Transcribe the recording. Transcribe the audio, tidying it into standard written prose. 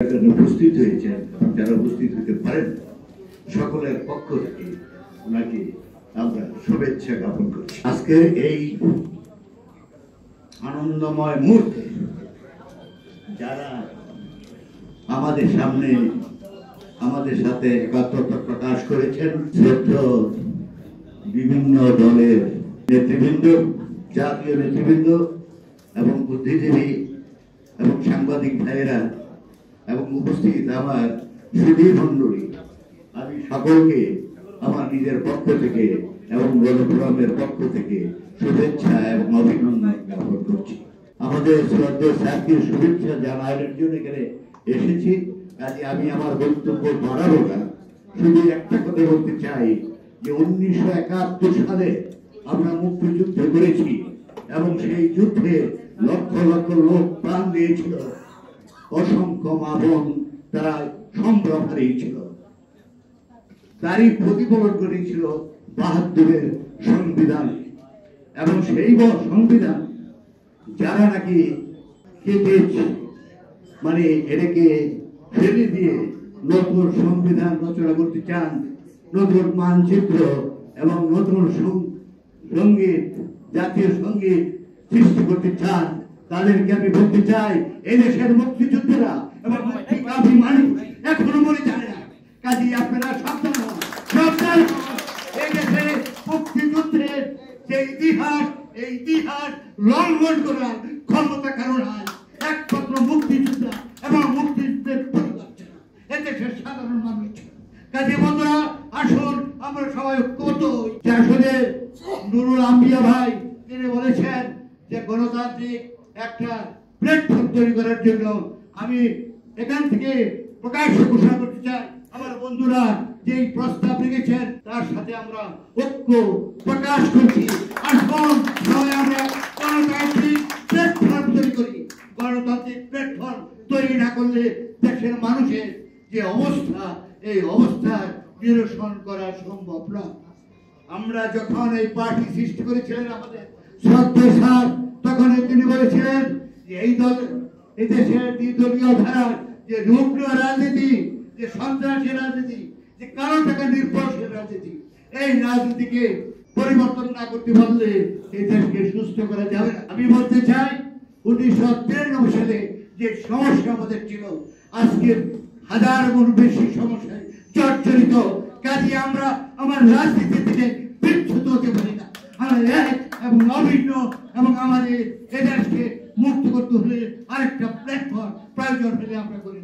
উপস্থিত হয়েছেন, যারা উপস্থিত হতে পারেন সকলের পক্ষ থেকে ওনাকে আমরা শুভেচ্ছা জ্ঞাপন করছি। আজকের এই আনন্দময় মুহূর্তে যারা আমাদের সামনে আমাদের সাথে একাত্মতা প্রকাশ করেছেন, শ্রেষ্ঠ বিভিন্ন দলের নেতৃবৃন্দ, জাতীয় নেতৃবৃন্দ এবং বুদ্ধিজীবী এবং সাংবাদিক ভাইয়েরা এবং উপস্থিত আমার সুধী মণ্ডলী, আমি সকলকে আমার নিজের পক্ষ থেকে এবং গণফোরামের পক্ষ থেকে শুভেচ্ছা এবং অভিনন্দন জ্ঞাপন করছি। আমাদের শ্রদ্ধেয় স্যারকে শুভেচ্ছা জানানোর জন্য এখানে এসেছি। কাজে আমি আমার বক্তব্য বাড়াবো না, শুধু একটা কথা বলতে চাই যে 1971 সালে আমরা মুক্তিযুদ্ধ করেছি এবং সেই যুদ্ধে লক্ষ লক্ষ লোক প্রাণ দিয়েছিল, অসংখ্য মা বোন তারা সম্ভ্রম হারিয়েছিল। তারই প্রতিফলন করেছিল 72-এর সংবিধান। এবং সেই সংবিধান যারা নাকি কেটেছে, মানে এটাকে ফেলে দিয়ে নতুন সংবিধান রচনা করতে চান, নতুন মানচিত্র এবং নতুন সঙ্গীত, জাতীয় সঙ্গীত সৃষ্টি করতে চান, তাদেরকে আমি বলতে চাই এদেশের মুক্তিযোদ্ধারা এবং মুক্তিকামী মানুষ এখনো মরে যায় না। কাজেই আপনারা সাবধান হন, সাবধান হন। এই দেশে মুক্তিযুদ্ধের যে ইতিহাস, এই ইতিহাস লঙ্ঘন করার ক্ষমতা কারণ হয় একমাত্র মুক্তিযোদ্ধা এবং মুক্তিযুদ্ধের পরিবার ছিল, এদেশের সাধারণ মানুষ ছিল। কাজে বন্ধুরা, আসুন আমরা সবাই ঐক্যবদ্ধ হই। যে আসলে নুরুল আম্বিয়া ভাই তিনি বলেছেন যে গণতান্ত্রিক একটা প্ল্যাটফর্ম তৈরি করার জন্য আমি এখান থেকে প্রকাশ্য ঘোষণা করতে চাই, আমার বন্ধুরা যেই প্রস্তাব রেখেছেন তার সাথে আমরা ঐক্য প্রকাশ করছি। আসুন সবাই আমরা গণতান্ত্রিক প্ল্যাটফর্ম তৈরি করি। গণতান্ত্রিক প্ল্যাটফর্ম তৈরি না করলে দেশের মানুষের যে অবস্থা, এই অবস্থার নিরসন করা সম্ভব নয়। আমরা যখন এই পার্টি সৃষ্টি করেছিলেন আমাদের শ্রদ্ধেয় স্যার, তখন তিনি বলেছিলেন যে এই দল, এই দেশের দ্বিদলীয় ধারার যে রুগ্ন রাজনীতি, যে সন্ত্রাসী রাজনীতি, যে কারো টাকা নির্ভরশীল রাজনীতি, এই রাজনীতিকে পরিবর্তন না করতে পারলে এই দেশকে সুস্থ করা যাবে না। আমি বলতে চাই 1993 সালে যে সমস্যা আমাদের ছিল, আজকে 1000 গুণ বেশি সমস্যায় জর্জরিত। কাজে আমরা আমার রাজনীতি থেকে বিচ্যুত হতে পারি না। আমরা এক এবং অভিন্ন এবং আমাদের এদেশকে মুক্ত করতে হলে আরেকটা প্ল্যাটফর্ম প্রয়োজন হলে আমরা করি।